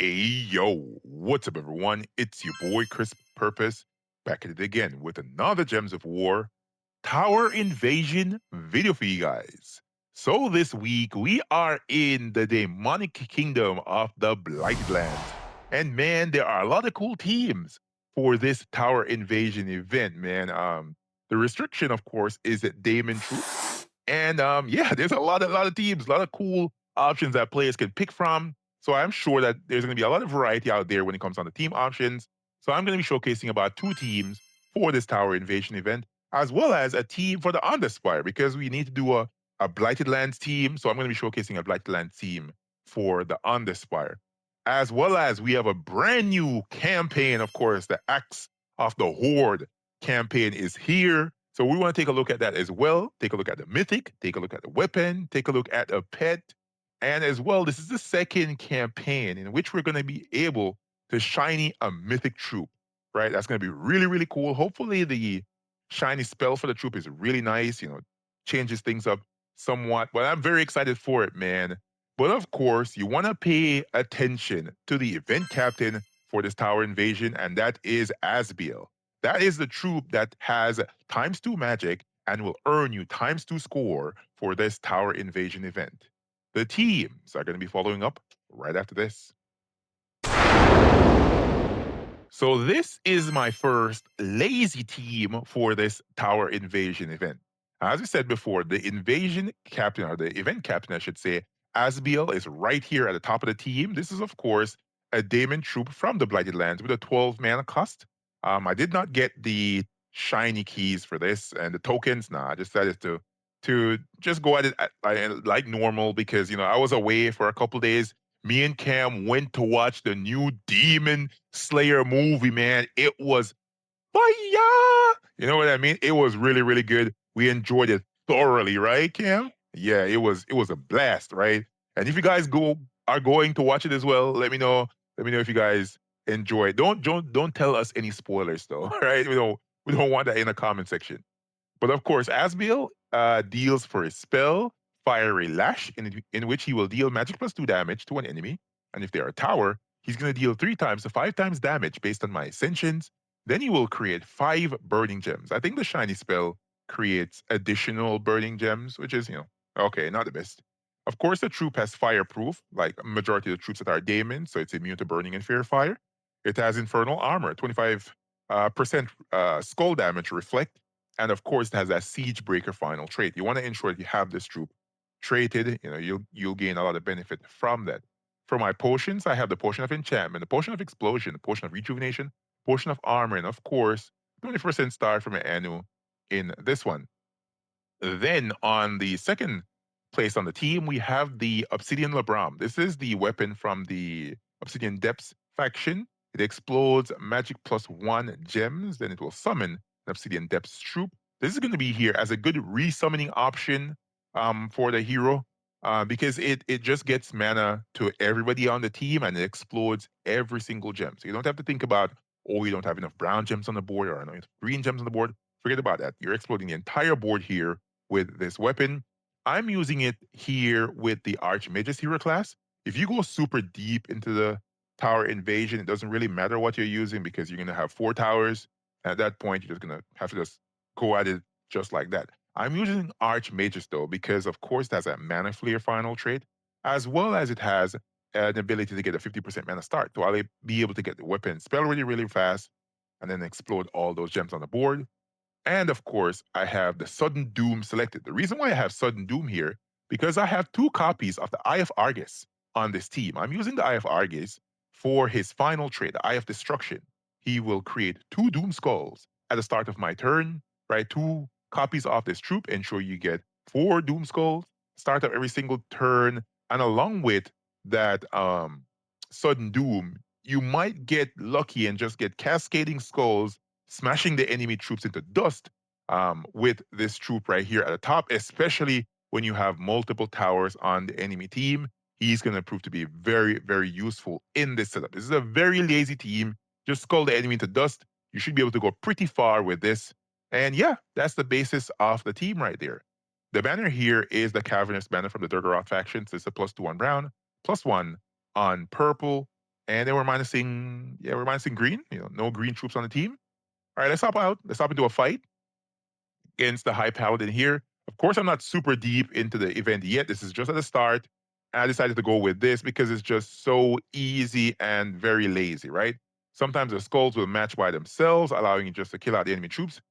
Hey yo, what's up everyone? It's your boy CrispPurpose back at it again with another Gems of War Tower Invasion video for you guys. So this week we are in the demonic kingdom of the Blighted Lands. And man, there are a lot of cool teams for this Tower Invasion event, man. The restriction, of course, is that Damon troops. And yeah, there's a lot of teams, a lot of cool options that players can pick from. So I'm sure that there's going to be a lot of variety out there when it comes on the team options. So I'm going to be showcasing about two teams for this Tower Invasion event, as well as a team for the Underspire, because we need to do a Blighted Lands team. So I'm going to be showcasing a Blighted Lands team for the Underspire. As well as we have a brand new campaign, of course, the Axe of the Horde campaign is here. So we want to take a look at that as well. Take a look at the mythic, take a look at the weapon, take a look at a pet. And as well, this is the second campaign in which we're going to be able to shiny a mythic troop, right? That's going to be really, really cool. Hopefully the shiny spell for the troop is really nice, changes things up somewhat. But I'm very excited for it, man. But of course, you want to pay attention to the event captain for this tower invasion, and that is Asbiel. That is the troop that has ×2 magic and will earn you ×2 score for this tower invasion event. The teams are going to be following up right after this. So this is my first lazy team for this tower invasion event. As we said before, the invasion captain, or the event captain, I should say, Asbiel is right here at the top of the team. This is, of course, a Daemon troop from the Blighted Lands with a 12 mana cost. I did not get the shiny keys for this and the tokens. Nah, I decided to just go at it like normal because I was away for a couple days. Me and Cam went to watch the new Demon Slayer movie, man. It was fire. You know what I mean? It was really, really good. We enjoyed it thoroughly, right, Cam? Yeah, it was a blast, right? And if you guys are going to watch it as well, let me know. Let me know if you guys enjoy it. Don't tell us any spoilers though, right? We don't want that in the comment section. But of course, Asbiel deals for his spell, Fiery Lash, in which he will deal magic +2 damage to an enemy. And if they're a tower, he's going to deal 3 times to 5 times damage based on my ascensions. Then he will create 5 burning gems. I think the shiny spell creates additional burning gems, which is, okay, not the best. Of course, the troop has fireproof, like a majority of the troops that are daemons, so it's immune to burning and fear fire. It has infernal armor, 25% skull damage reflect, and of course, it has that siege breaker final trait. You want to ensure that you have this troop traded. You'll gain a lot of benefit from that. For my potions, I have the potion of enchantment, the potion of explosion, the potion of rejuvenation, potion of armor, and of course, 20% star from an Anu in this one. Then on the second place on the team, we have the Obsidian Labram. This is the weapon from the Obsidian Depths faction. It explodes magic +1 gems, then it will summon an Obsidian Depths troop. This is going to be here as a good resummoning option for the hero because it just gets mana to everybody on the team and it explodes every single gem. So you don't have to think about, oh, you don't have enough brown gems on the board or enough green gems on the board. Forget about that. You're exploding the entire board here with this weapon. I'm using it here with the Archmage's hero class. If you go super deep into the tower invasion, it doesn't really matter what you're using because you're going to have 4 towers. At that point, you're just going to have to just go at it just like that. I'm using Archmage's though because, of course, it has a mana flare final trait, as well as it has an ability to get a 50% mana start. So I'll be able to get the weapon spell really, really fast and then explode all those gems on the board. And of course, I have the Sudden Doom selected. The reason why I have Sudden Doom here, because I have 2 copies of the Eye of Argus on this team. I'm using the Eye of Argus for his final trait, the Eye of Destruction. He will create 2 Doom Skulls at the start of my turn, right? 2 copies of this troop, ensure you get 4 Doom Skulls, start of every single turn. And along with that Sudden Doom, you might get lucky and just get Cascading Skulls smashing the enemy troops into dust with this troop right here at the top, especially when you have multiple towers on the enemy team. He's going to prove to be very, very useful in this setup. This is a very lazy team. Just skull the enemy into dust. You should be able to go pretty far with this. And yeah, that's the basis of the team right there. The banner here is the Cavernous banner from the Durgaroth faction. So it's a +2 on brown, +1 on purple, And then we're minusing green. No green troops on the team. All right, let's hop out. Let's hop into a fight against the High Paladin here. Of course, I'm not super deep into the event yet. This is just at the start. I decided to go with this because it's just so easy and very lazy, right? Sometimes the skulls will match by themselves, allowing you just to kill out the enemy troops.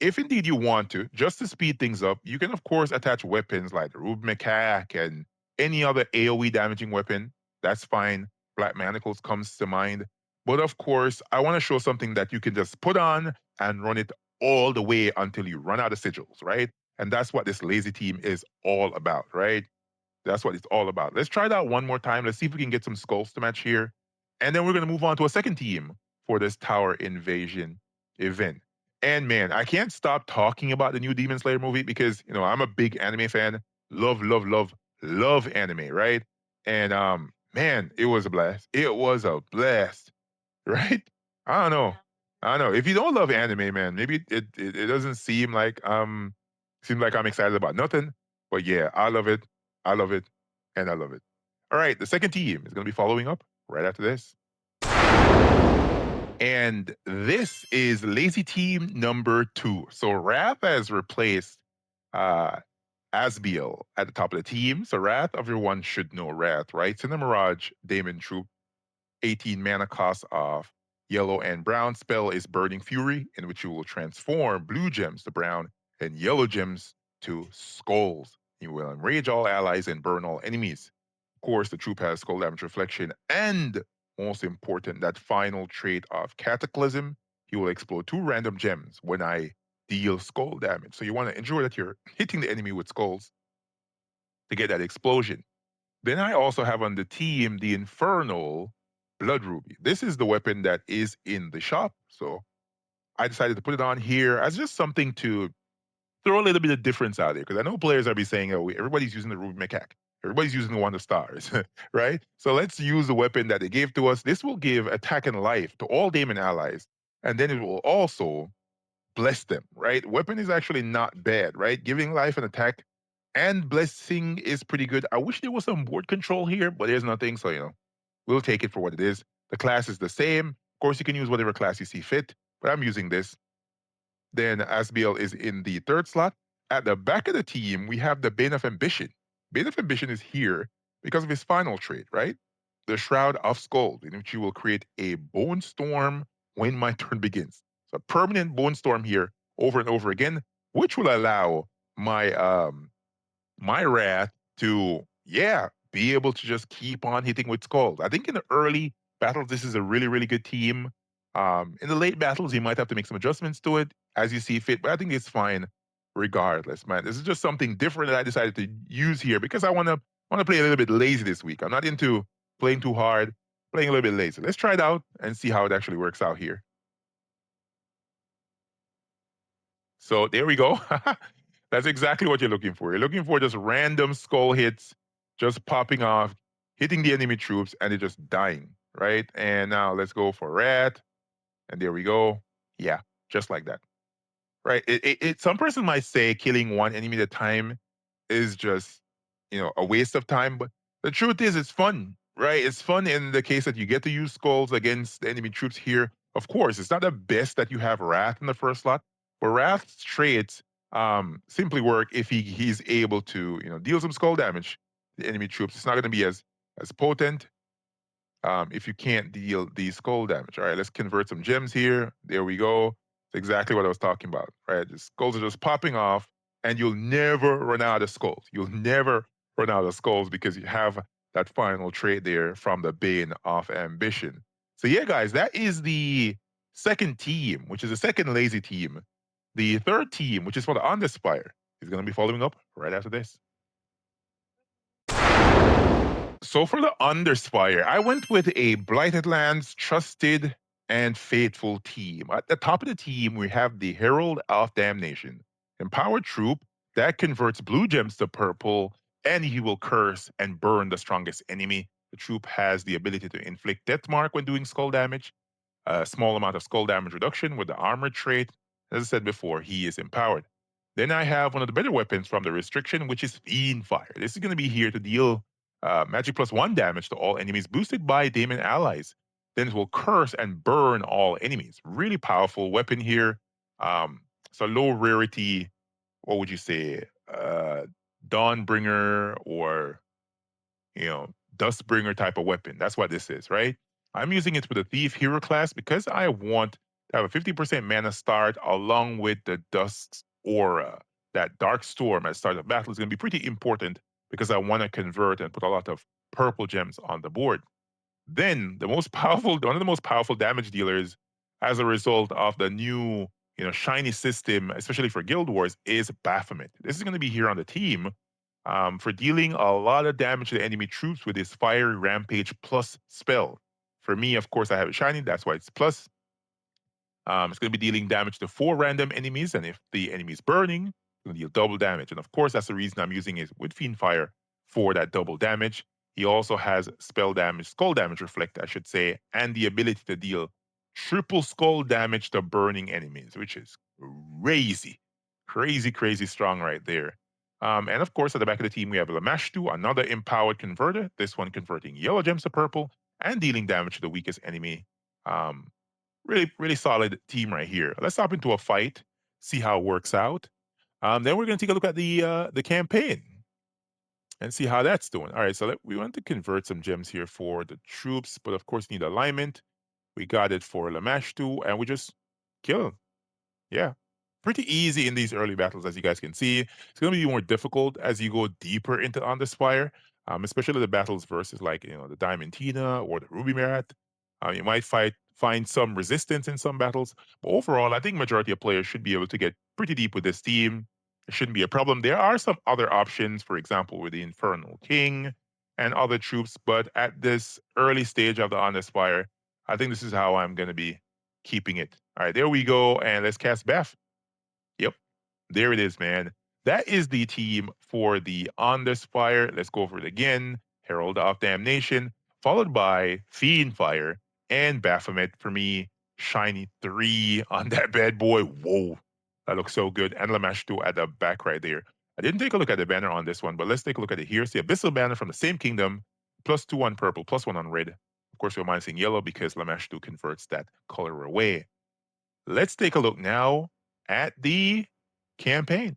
If indeed you want to, just to speed things up, you can of course attach weapons like the Rube Macaque and any other AoE damaging weapon. That's fine. Black Manacles comes to mind. But of course, I want to show something that you can just put on and run it all the way until you run out of sigils, right? And that's what this lazy team is all about, right? That's what it's all about. Let's try that one more time. Let's see if we can get some skulls to match here. And then we're going to move on to a second team for this tower invasion event. And man, I can't stop talking about the new Demon Slayer movie because, I'm a big anime fan. Love, love, love, love anime, right? And man, it was a blast. It was a blast, right? I don't know. I don't know. If you don't love anime, man, maybe it doesn't seem like I'm excited about nothing. But yeah, I love it. I love it. And I love it. All right, the second team is gonna be following up right after this. And this is lazy team number 2. So Wrath has replaced uh Asbiel at the top of the team. So Wrath, everyone should know Wrath, right? Cinder Mirage, Damon Troop, 18 mana cost of yellow and brown. Spell is Burning Fury, in which you will transform blue gems to brown and yellow gems to skulls. You will enrage all allies and burn all enemies. Of course, the troop has skull damage reflection, and most important, that final trait of Cataclysm. He will explode 2 random gems when I deal skull damage. So you want to ensure that you're hitting the enemy with skulls to get that explosion. Then I also have on the team the Infernal Blood Ruby. This is the weapon that is in the shop. So I decided to put it on here as just something to throw a little bit of difference out there. Because I know players are be saying, oh, everybody's using the Ruby Macaque. Everybody's using the One of Stars, right? So let's use the weapon that they gave to us. This will give attack and life to all Daemon allies. And then it will also bless them, right? Weapon is actually not bad, right? Giving life and attack and blessing is pretty good. I wish there was some board control here, but there's nothing. So, we'll take it for what it is. The class is the same. Of course, you can use whatever class you see fit, but I'm using this. Then Asbiel is in the third slot. At the back of the team, we have the Bane of Ambition. Bane of Ambition is here because of his final trait, right? The Shroud of Skulls, in which you will create a Bone Storm when my turn begins. So a permanent Bone Storm here over and over again, which will allow my Wrath to, be able to just keep on hitting with skulls. I think in the early battles, this is a really, really good team. In the late battles, you might have to make some adjustments to it as you see fit, but I think it's fine regardless, man. This is just something different that I decided to use here because I want to play a little bit lazy this week. I'm not into playing too hard, playing a little bit lazy. Let's try it out and see how it actually works out here. So there we go. That's exactly what you're looking for. You're looking for just random skull hits, just popping off, hitting the enemy troops, and they're just dying, right? And now let's go for rat, and there we go. Yeah, just like that, right? Some person might say killing one enemy at a time is just, a waste of time, but the truth is, it's fun, right? It's fun in the case that you get to use skulls against the enemy troops here. Of course, it's not the best that you have Wrath in the first slot, but Wrath's traits simply work if he's able to, deal some skull damage to the enemy troops. It's not going to be as potent if you can't deal the skull damage. All right, let's convert some gems here. There we go. It's exactly what I was talking about, right? The skulls are just popping off, and you'll never run out of skulls. You'll never run out of skulls because you have that final trait there from the Bane of Ambition. So yeah, guys, that is the second team, which is the second lazy team. The third team, which is for the Underspire, is going to be following up right after this. So for the Underspire, I went with a Blighted Lands trusted and faithful team. At the top of the team, we have the Herald of Damnation, empowered troop that converts blue gems to purple, and he will curse and burn the strongest enemy. The troop has the ability to inflict death mark when doing skull damage, a small amount of skull damage reduction with the armor trait. As I said before, he is empowered. Then I have one of the better weapons from the restriction, which is Fiend Fire. This is going to be here to deal magic +1 damage to all enemies boosted by Daemon allies. then it will curse and burn all enemies. Really powerful weapon here. It's a low rarity, what would you say, Dawnbringer or Dustbringer type of weapon. That's what this is, right? I'm using it with the Thief Hero class because I want to have a 50% mana start along with the Dust Aura. That Dark Storm at the start of battle is going to be pretty important because I want to convert and put a lot of purple gems on the board. Then the most powerful, one of the most powerful damage dealers as a result of the new, shiny system, especially for Guild Wars, is Baphomet. This is going to be here on the team for dealing a lot of damage to the enemy troops with his Fiery Rampage plus spell. For me, of course, I have it shiny, that's why it's plus. It's going to be dealing damage to 4 random enemies, and if the enemy is burning, it's going to deal double damage. And of course, that's the reason I'm using it with Fiend Fire for that double damage. He also has spell damage, skull damage reflect, I should say, and the ability to deal triple skull damage to burning enemies, which is crazy, crazy, crazy strong right there. And of course, at the back of the team, we have Lamashtu, another empowered converter. This one converting yellow gems to purple and dealing damage to the weakest enemy. Um, Really, really solid team right here. Let's hop into a fight, see how it works out. Then we're going to take a look at the campaign and see how that's doing. All right, so we want to convert some gems here for the troops, but of course need alignment. We got it for Lamashtu, and we just kill him. Yeah, pretty easy in these early battles, as you guys can see. It's going to be more difficult as you go deeper into Underspire, especially the battles versus like the Diamantina or the Ruby Marat. You might find some resistance in some battles, but overall, I think majority of players should be able to get pretty deep with this team. It shouldn't be a problem. There are some other options, for example, with the Infernal King and other troops, but at this early stage of the Underspire, I think this is how I'm going to be keeping it. All right, there we go, and let's cast Beth. Yep, there it is, man. That is the team for the Underspire. Let's go over it again. Herald of Damnation, followed by Fiend Fire and Baphomet for me. Shiny 3 on that bad boy. Whoa, that looks so good. And Lamash 2 at the back right there. I didn't take a look at the banner on this one, but let's take a look at it here. It's the Abyssal banner from the same kingdom, +2 on purple, +1 on red. Of course, we're minusing yellow because Lamash 2 converts that color away. Let's take a look now at the campaign.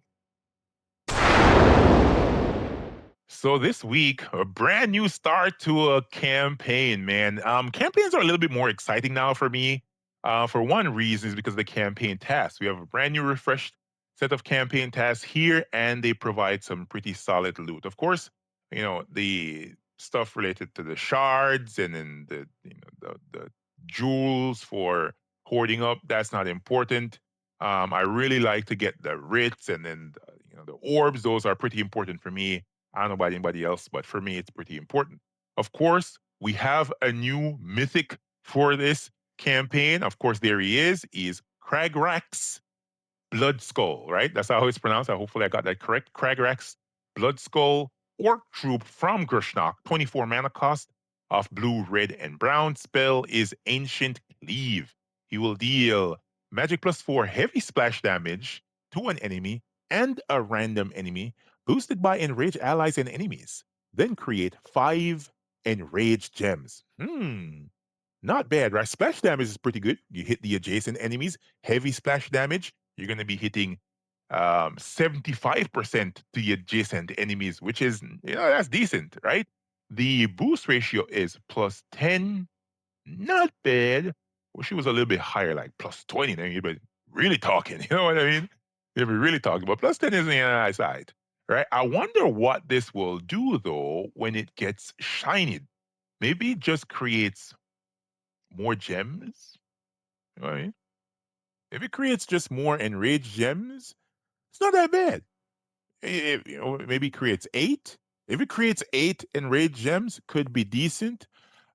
So this week, a brand new start to a campaign, man. Campaigns are a little bit more exciting now for me. For one reason is because of the campaign tasks. We have a brand new refreshed set of campaign tasks here, and they provide some pretty solid loot. Of course, the stuff related to the shards and then the jewels for hoarding up. That's not important. I really like to get the writs and then the orbs. Those are pretty important for me. I don't know about anybody else, but for me, it's pretty important. Of course, we have a new mythic for this campaign. Of course, there he is Cragrax Blood Skull, right? That's how it's pronounced. Hopefully I got that correct. Cragrax Blood Skull Orc Troop from Grishnock, 24 mana cost of blue, red, and brown. Spell is Ancient Cleave. He will deal magic +4 heavy splash damage to an enemy and a random enemy, boosted by enraged allies and enemies. Then create 5 enraged gems. Not bad, right? Splash damage is pretty good. You hit the adjacent enemies, heavy splash damage. You're going to be hitting 75% to the adjacent enemies, which is, that's decent, right? The boost ratio is +10. Not bad. Wish it was a little bit higher, like +20. Then you'd be really talking. You know what I mean? You'd be really talking. But +10 is on the nice side, right? I wonder what this will do, though, when it gets shinied. Maybe it just creates more gems. You know what I mean? If it creates just more enraged gems, it's not that bad. Maybe it creates 8. If it creates 8 enraged gems, could be decent.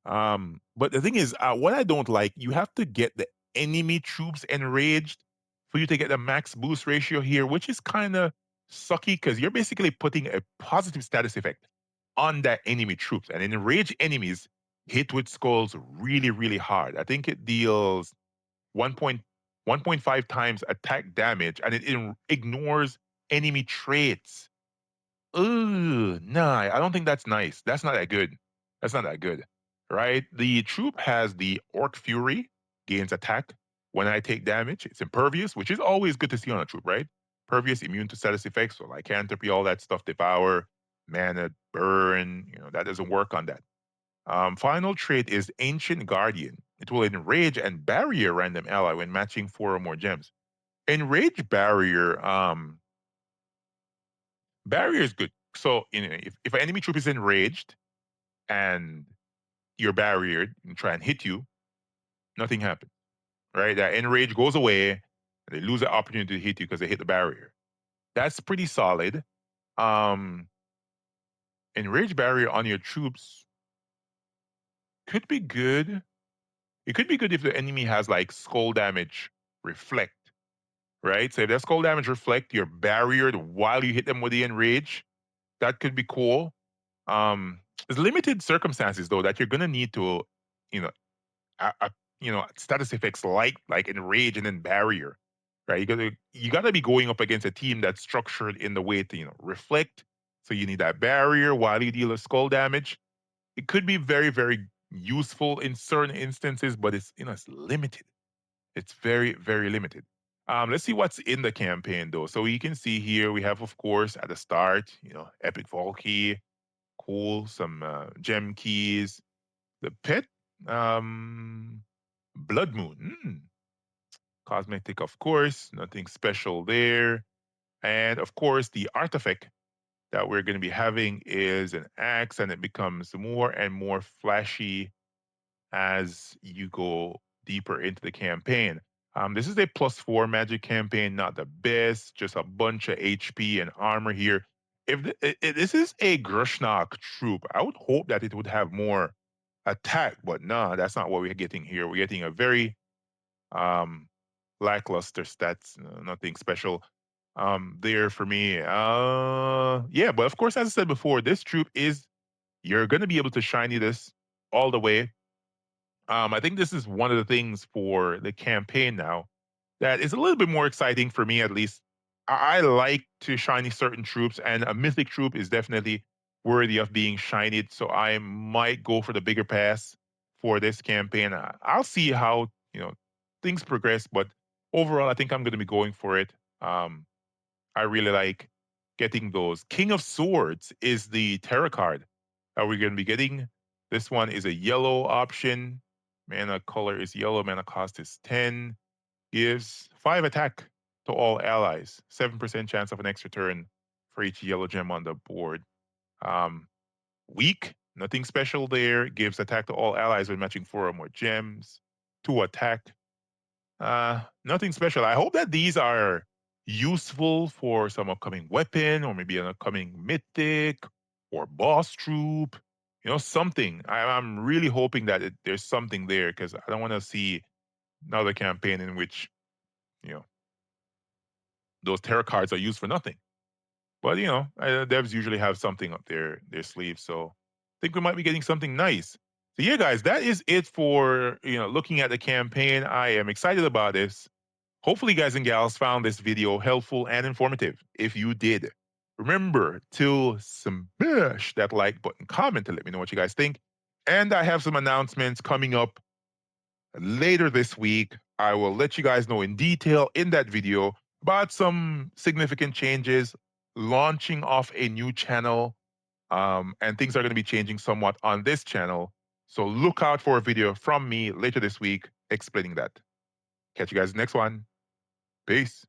But the thing is, what I don't like, you have to get the enemy troops enraged for you to get the max boost ratio here, which is kind of sucky because you're basically putting a positive status effect on that enemy troops. And enraged enemies hit with skulls really, really hard. I think it deals 1.5 times attack damage, and it ignores enemy traits. Ooh, nah, I don't think that's nice. That's not that good. That's not that good. right? The troop has the Orc Fury, gains attack when I take damage. It's impervious, which is always good to see on a troop, right? Pervious, immune to status effects, so lycanthropy, all that stuff, devour, mana, burn, that doesn't work on that. Final trait is Ancient Guardian. It will enrage and barrier random ally when matching 4 or more gems. Enrage barrier is good. So if an enemy troop is enraged and you're barriered and try and hit you, nothing happens. Right? That enrage goes away, and they lose the opportunity to hit you because they hit the barrier. That's pretty solid. Um, enrage barrier on your troops could be good. It could be good if the enemy has like skull damage reflect, right? So if that skull damage reflect, you're barriered while you hit them with the enrage. That could be cool. There's limited circumstances though that you're gonna need to, you know, status effects like enrage and then barrier, right? You gotta be going up against a team that's structured in the way to reflect. So you need that barrier while you deal with skull damage. It could be very very useful in certain instances, but it's limited. It's very very limited. Let's see what's in the campaign though. So you can see here we have, of course, at the start, epic vault key, cool, some gem keys, the pit, um, blood moon, cosmetic, of course, nothing special there, and of course the artifact that we're going to be having is an axe, and it becomes more and more flashy as you go deeper into the campaign. This is a +4 magic campaign, not the best, just a bunch of HP and armor here. If this is a Grushnok troop, I would hope that it would have more attack, but no, that's not what we're getting here. We're getting a very um, lackluster stats, nothing special there for me. Yeah, but of course, as I said before, this troop is you're going to be able to shiny this all the way. I think this is one of the things for the campaign now that is a little bit more exciting for me, at least. I like to shiny certain troops, and a mythic troop is definitely worthy of being shinied. So I might go for the bigger pass for this campaign. I'll see how things progress, but overall, I think I'm going to be going for it. I really like getting those. King of Swords is the tarot card that we're going to be getting. This one is a yellow option. Mana color is yellow. Mana cost is 10. Gives 5 attack to all allies. 7% chance of an extra turn for each yellow gem on the board. Um, Weak. Nothing special there. Gives attack to all allies when matching 4 or more gems. 2 attack. Nothing special. I hope that these are useful for some upcoming weapon or maybe an upcoming mythic or boss troop. Something. I'm really hoping that there's something there because I don't want to see another campaign in which you know those tarot cards are used for nothing. But devs usually have something up their sleeve, so I think we might be getting something nice. So yeah, guys, that is it for looking at the campaign. I am excited about this. Hopefully, guys and gals found this video helpful and informative. If you did, remember to smash that like button, comment to let me know what you guys think. And I have some announcements coming up later this week. I will let you guys know in detail in that video about some significant changes, launching off a new channel, and things are going to be changing somewhat on this channel. So look out for a video from me later this week explaining that. Catch you guys next one. Peace.